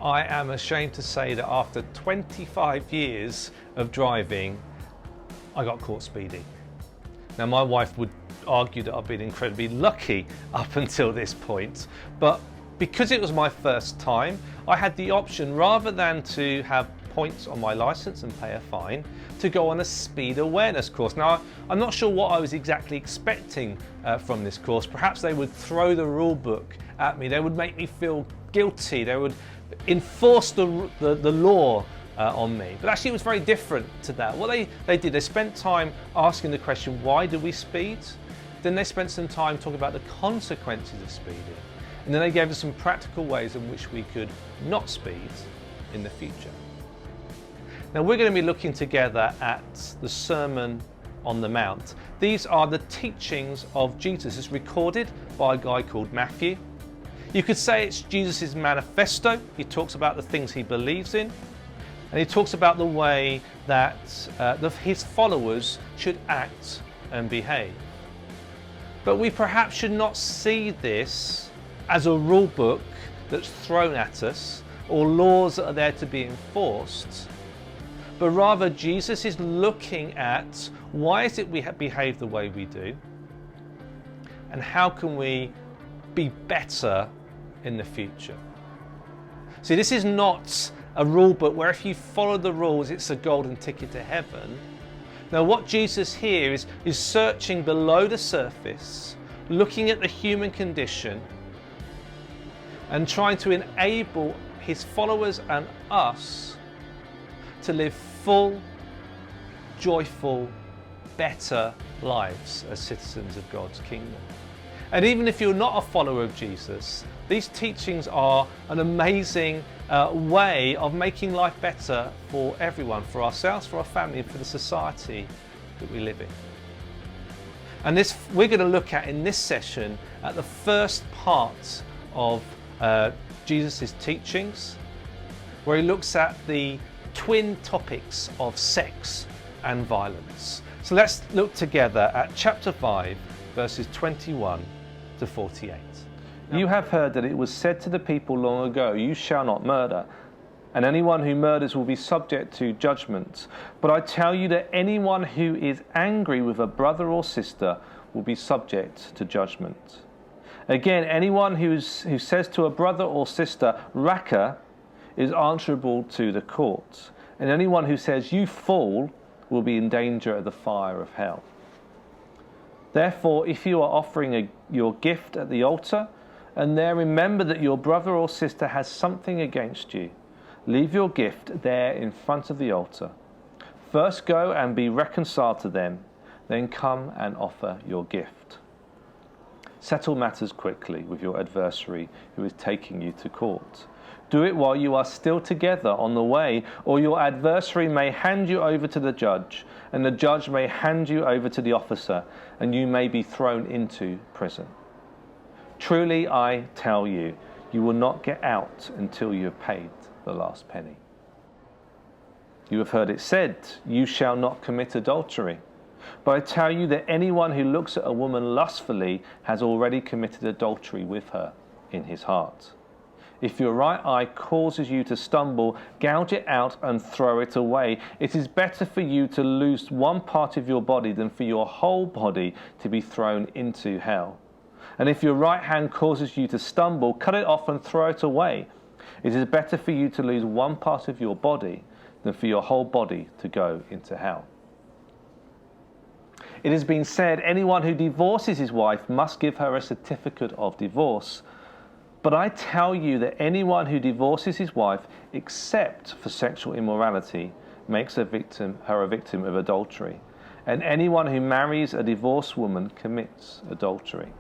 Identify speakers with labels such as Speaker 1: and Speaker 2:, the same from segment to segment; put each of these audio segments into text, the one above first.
Speaker 1: I am ashamed to say that after 25 years of driving, I got caught speeding. Now, my wife would argue that I've been incredibly lucky up until this point, but because it was my first time, I had the option, rather than to have points on my license and pay a fine, to go on a speed awareness course. Now, I'm not sure what I was exactly expecting from this course. Perhaps they would throw the rule book at me, they would make me feel guilty, they would enforce the law on me. But actually it was very different to that. What they did, they spent time asking the question, why do we speed? Then they spent some time talking about the consequences of speeding. And then they gave us some practical ways in which we could not speed in the future. Now we're going to be looking together at the Sermon on the Mount. These are the teachings of Jesus. It's recorded by a guy called Matthew. You could say it's Jesus' manifesto. He talks about the things he believes in, and he talks about the way that his followers should act and behave. But we perhaps should not see this as a rule book that's thrown at us or laws that are there to be enforced, but rather Jesus is looking at why is it we behave the way we do, and how can we be better in the future. See, this is not a rule book where if you follow the rules it's a golden ticket to heaven. Now what Jesus here is searching below the surface, looking at the human condition and trying to enable his followers and us to live full, joyful, better lives as citizens of God's kingdom. And even if you're not a follower of Jesus, these teachings are an amazing way of making life better for everyone, for ourselves, for our family, and for the society that we live in. And this we're going to look at in this session at the first part of Jesus' teachings, where he looks at the twin topics of sex and violence. So let's look together at chapter 5, verses 21 to 48. You have heard that it was said to the people long ago, you shall not murder, and anyone who murders will be subject to judgment. But I tell you that anyone who is angry with a brother or sister will be subject to judgment. Again, anyone who says to a brother or sister, Raka, is answerable to the court. And anyone who says, you fool, will be in danger of the fire of hell. Therefore, if you are offering your gift at the altar, and there remember that your brother or sister has something against you, leave your gift there in front of the altar. First go and be reconciled to them, then come and offer your gift. Settle matters quickly with your adversary who is taking you to court. Do it while you are still together on the way, or your adversary may hand you over to the judge, and the judge may hand you over to the officer, and you may be thrown into prison. Truly, I tell you, you will not get out until you have paid the last penny. You have heard it said, you shall not commit adultery. But I tell you that anyone who looks at a woman lustfully has already committed adultery with her in his heart. If your right eye causes you to stumble, gouge it out and throw it away. It is better for you to lose one part of your body than for your whole body to be thrown into hell. And if your right hand causes you to stumble, cut it off and throw it away. It is better for you to lose one part of your body than for your whole body to go into hell. It has been said, anyone who divorces his wife must give her a certificate of divorce. But I tell you that anyone who divorces his wife, except for sexual immorality, makes her a victim of adultery. And anyone who marries a divorced woman commits adultery.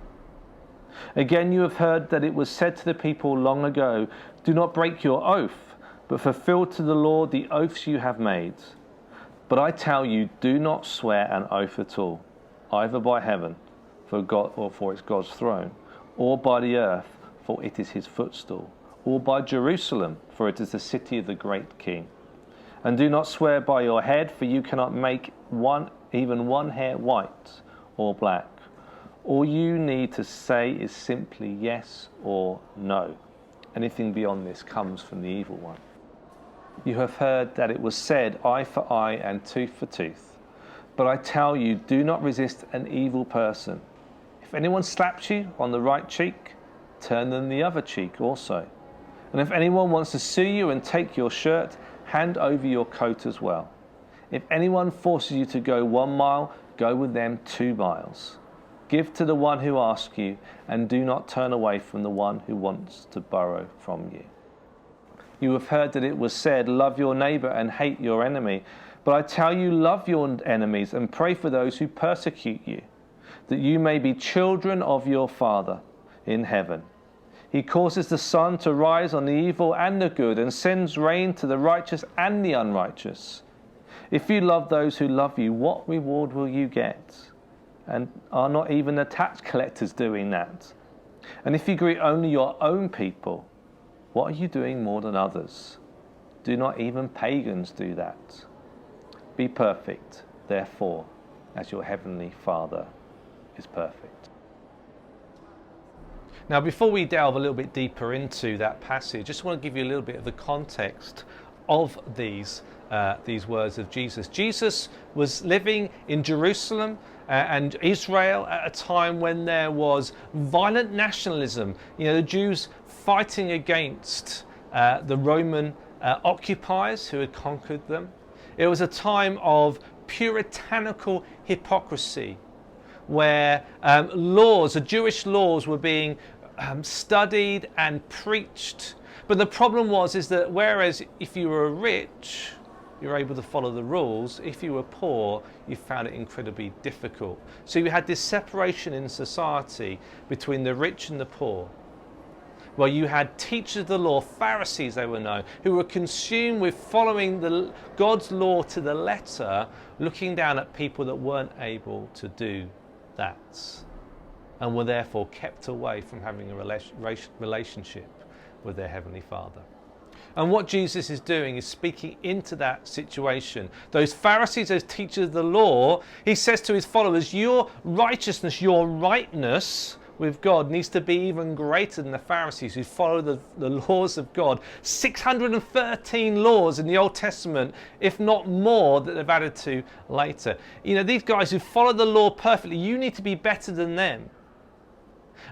Speaker 1: Again, you have heard that it was said to the people long ago, do not break your oath, but fulfill to the Lord the oaths you have made. But I tell you, do not swear an oath at all, either by heaven, for God, or for it's God's throne, or by the earth, for it is his footstool, or by Jerusalem, for it is the city of the great king. And do not swear by your head, for you cannot make even one hair white or black. All you need to say is simply yes or no, Anything beyond this comes from the evil one. You have heard that it was said, eye for eye and tooth for tooth. But I tell you, do not resist an evil person. If anyone slaps you on the right cheek, turn them the other cheek also. And if anyone wants to sue you and take your shirt, hand over your coat as well. If anyone forces you to go 1 mile, go with them 2 miles. Give to the one who asks you, and do not turn away from the one who wants to borrow from you. You have heard that it was said, love your neighbor and hate your enemy. But I tell you, love your enemies and pray for those who persecute you, that you may be children of your Father in heaven. He causes the sun to rise on the evil and the good, and sends rain to the righteous and the unrighteous. If you love those who love you, what reward will you get? And are not even the tax collectors doing that? And if you greet only your own people, what are you doing more than others? Do not even pagans do that? Be perfect, therefore, as your heavenly Father is perfect. Now, before we delve a little bit deeper into that passage, I just want to give you a little bit of the context of these words of Jesus. Jesus was living in Jerusalem and Israel at a time when there was violent nationalism. You know, the Jews fighting against the Roman occupiers who had conquered them. It was a time of puritanical hypocrisy, where the Jewish laws were being studied and preached. But the problem is that whereas if you were rich, you were able to follow the rules, if you were poor, you found it incredibly difficult. So you had this separation in society between the rich and the poor. Well, you had teachers of the law, Pharisees they were known, who were consumed with following God's law to the letter, looking down at people that weren't able to do that, and were therefore kept away from having a relationship with their Heavenly Father. And what Jesus is doing is speaking into that situation. Those Pharisees, those teachers of the law, he says to his followers, your righteousness, your rightness with God needs to be even greater than the Pharisees who follow the laws of God. 613 laws in the Old Testament, if not more, that they've added to later. You know, these guys who follow the law perfectly, you need to be better than them.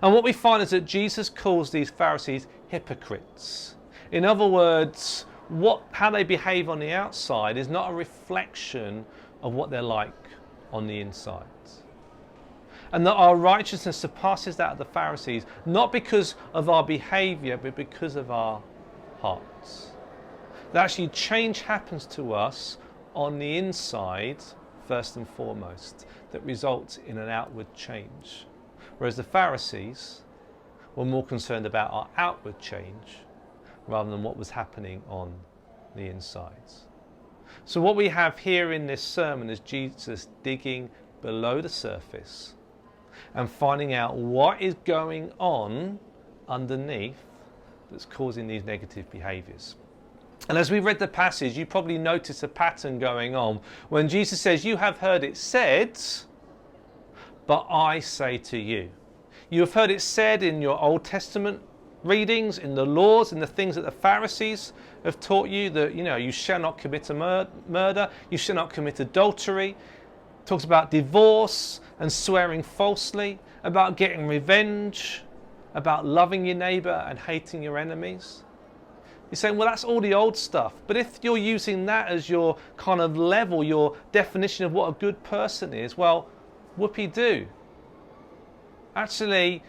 Speaker 1: And what we find is that Jesus calls these Pharisees hypocrites. In other words, how they behave on the outside is not a reflection of what they're like on the inside. And that our righteousness surpasses that of the Pharisees, not because of our behaviour, but because of our hearts. That actually change happens to us on the inside, first and foremost, that results in an outward change. Whereas the Pharisees were more concerned about our outward change rather than what was happening on the insides. So what we have here in this sermon is Jesus digging below the surface and finding out what is going on underneath that's causing these negative behaviours. And as we read the passage, you probably notice a pattern going on when Jesus says, you have heard it said, but I say to you. You have heard it said in your Old Testament readings, in the laws, in the things that the Pharisees have taught you, that, you know, you shall not commit a murder, you shall not commit adultery. It talks about divorce and swearing falsely, about getting revenge, about loving your neighbour and hating your enemies. You're saying, well, that's all the old stuff. But if you're using that as your kind of level, your definition of what a good person is, well, whoopee-doo. Actually,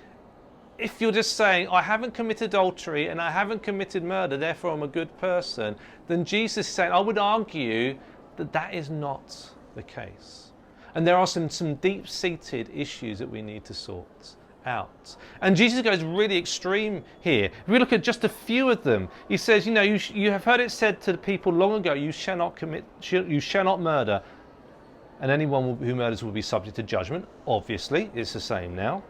Speaker 1: if you're just saying, I haven't committed adultery and I haven't committed murder, therefore I'm a good person, then Jesus is saying, I would argue that that is not the case. And there are some deep-seated issues that we need to sort out. And Jesus goes really extreme here. If we look at just a few of them, he says, you know, you have heard it said to the people long ago, you shall not murder, and anyone who murders will be subject to judgment. Obviously, it's the same now.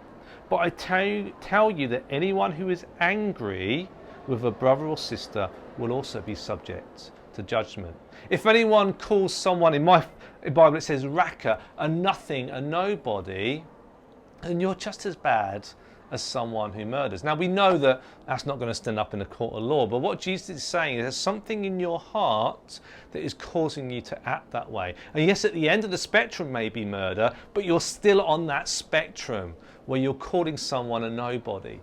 Speaker 1: But I tell you that anyone who is angry with a brother or sister will also be subject to judgment. If anyone calls someone, in my Bible it says raca, a nothing, a nobody, then you're just as bad as someone who murders. Now we know that that's not going to stand up in a court of law, but what Jesus is saying is there's something in your heart that is causing you to act that way. And yes, at the end of the spectrum may be murder, but you're still on that spectrum where you're calling someone a nobody.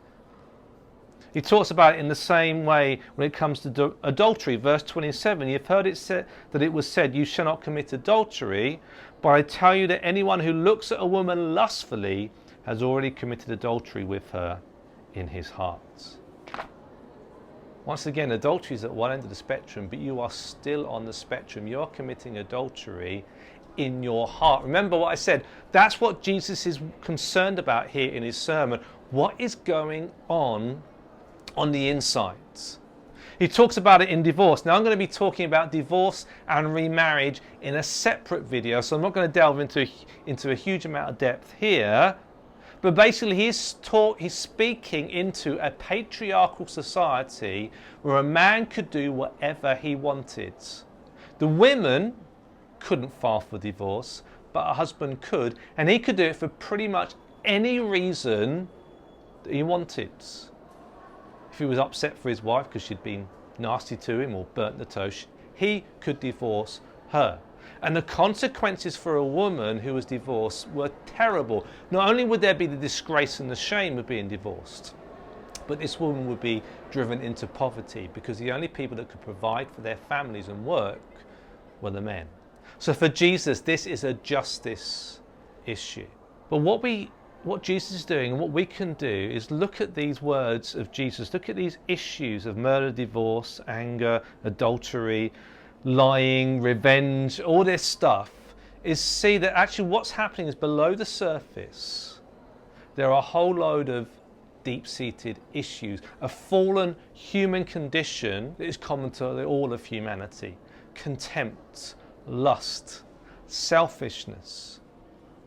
Speaker 1: He talks about it in the same way when it comes to adultery. Verse 27, you've heard it said that it was said, you shall not commit adultery, but I tell you that anyone who looks at a woman lustfully has already committed adultery with her in his heart. Once again, adultery is at one end of the spectrum, but you are still on the spectrum. You are committing adultery in your heart. Remember what I said, that's what Jesus is concerned about here in his sermon. What is going on the insides? He talks about it in divorce. Now I'm going to be talking about divorce and remarriage in a separate video, so I'm not going to delve into a huge amount of depth here. But basically he's speaking into a patriarchal society where a man could do whatever he wanted. The women couldn't file for divorce, but a husband could, and he could do it for pretty much any reason that he wanted. If he was upset for his wife because she'd been nasty to him or burnt the toast, he could divorce her. And the consequences for a woman who was divorced were terrible. Not only would there be the disgrace and the shame of being divorced, but this woman would be driven into poverty because the only people that could provide for their families and work were the men. So for Jesus, this is a justice issue. But what Jesus is doing and what we can do is look at these words of Jesus, look at these issues of murder, divorce, anger, adultery, lying, revenge, all this stuff, is see that actually what's happening is below the surface there are a whole load of deep-seated issues, a fallen human condition that is common to all of humanity. Contempt, lust, selfishness,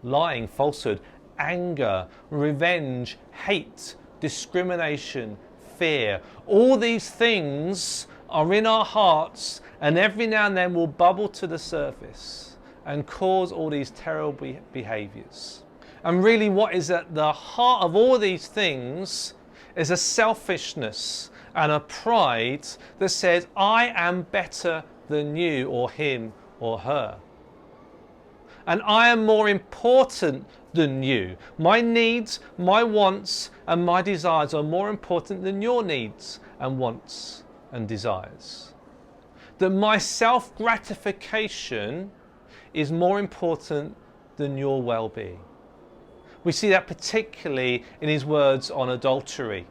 Speaker 1: lying, falsehood, anger, revenge, hate, discrimination, fear. All these things are in our hearts and every now and then will bubble to the surface and cause all these terrible behaviours. And really what is at the heart of all these things is a selfishness and a pride that says, I am better than you or him or her. And I am more important than you. My needs, my wants and my desires are more important than your needs and wants and desires. That my self-gratification is more important than your well-being. We see that particularly in his words on adultery,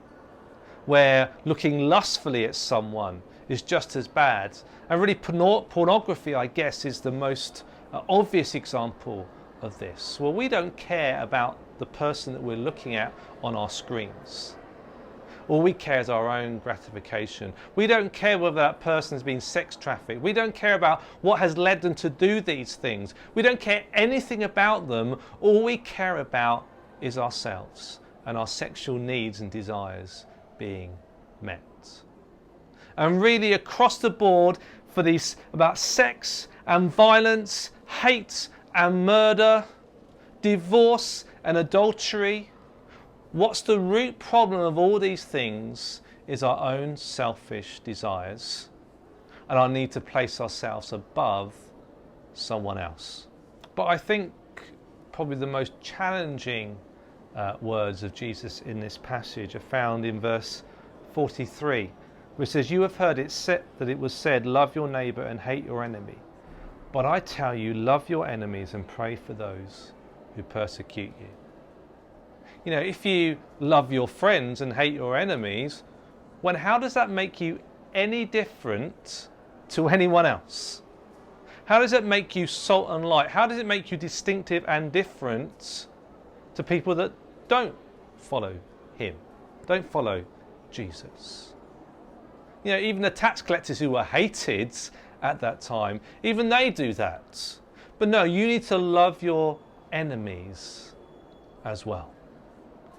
Speaker 1: where looking lustfully at someone is just as bad. And really pornography, I guess, is the most obvious example of this. Well, we don't care about the person that we're looking at on our screens. All we care is our own gratification. We don't care whether that person has been sex trafficked. We don't care about what has led them to do these things. We don't care anything about them. All we care about is ourselves and our sexual needs and desires being met. And really across the board for these about sex and violence, hate and murder, divorce and adultery, what's the root problem of all these things is our own selfish desires and our need to place ourselves above someone else. But I think probably the most challenging words of Jesus in this passage are found in verse 43, where it says, you have heard that it was said, love your neighbour and hate your enemy. But I tell you, love your enemies and pray for those who persecute you. You know, if you love your friends and hate your enemies, well, how does that make you any different to anyone else? How does it make you salt and light? How does it make you distinctive and different to people that don't follow him, don't follow Jesus? You know, even the tax collectors who were hated at that time, even they do that. But no, you need to love your enemies as well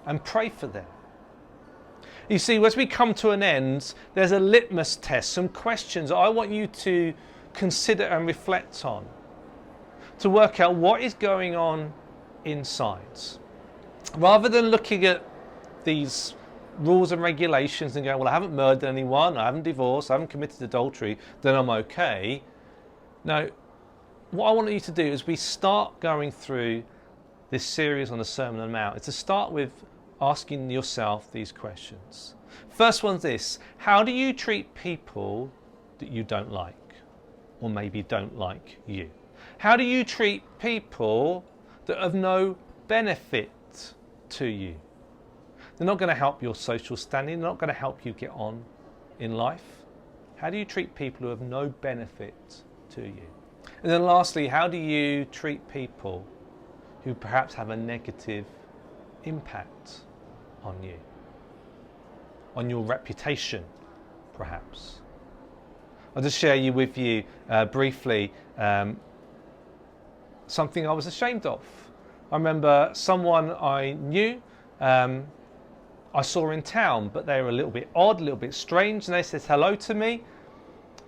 Speaker 1: and pray for them. You see, as we come to an end, there's a litmus test, some questions I want you to consider and reflect on to work out what is going on inside. Rather than looking at these rules and regulations and go, well, I haven't murdered anyone, I haven't divorced, I haven't committed adultery, then I'm okay. No, what I want you to do as we start going through this series on the Sermon on the Mount is to start with asking yourself these questions. First one's this: how do you treat people that you don't like, or maybe don't like you? How do you treat people that have no benefit to you? They're not going to help your social standing, they're not going to help you get on in life. How do you treat people who have no benefit to you? And then lastly, how do you treat people who perhaps have a negative impact on you, on your reputation perhaps? I'll just share with you briefly something I was ashamed of. I remember someone I knew, I saw in town, but they were a little bit odd, a little bit strange, and they said hello to me,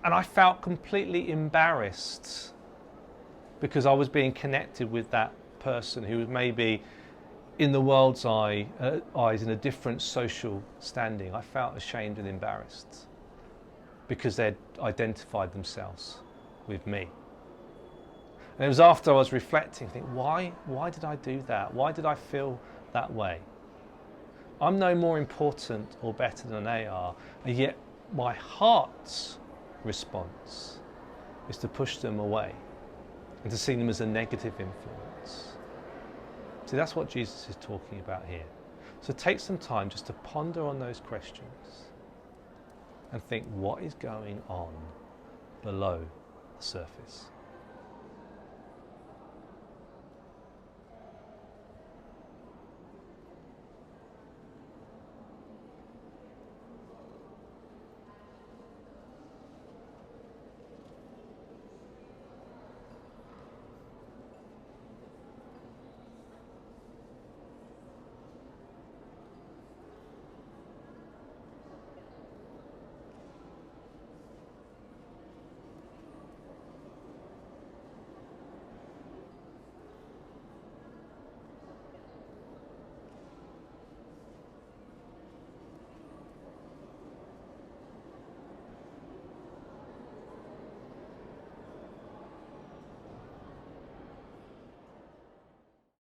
Speaker 1: and I felt completely embarrassed because I was being connected with that person who was maybe in the world's eyes in a different social standing. I felt ashamed and embarrassed because they'd identified themselves with me. And it was after I was reflecting, thinking, why did I do that? Why did I feel that way? I'm no more important or better than they are, and yet my heart's response is to push them away and to see them as a negative influence. See, that's what Jesus is talking about here. So take some time just to ponder on those questions and think, what is going on below the surface?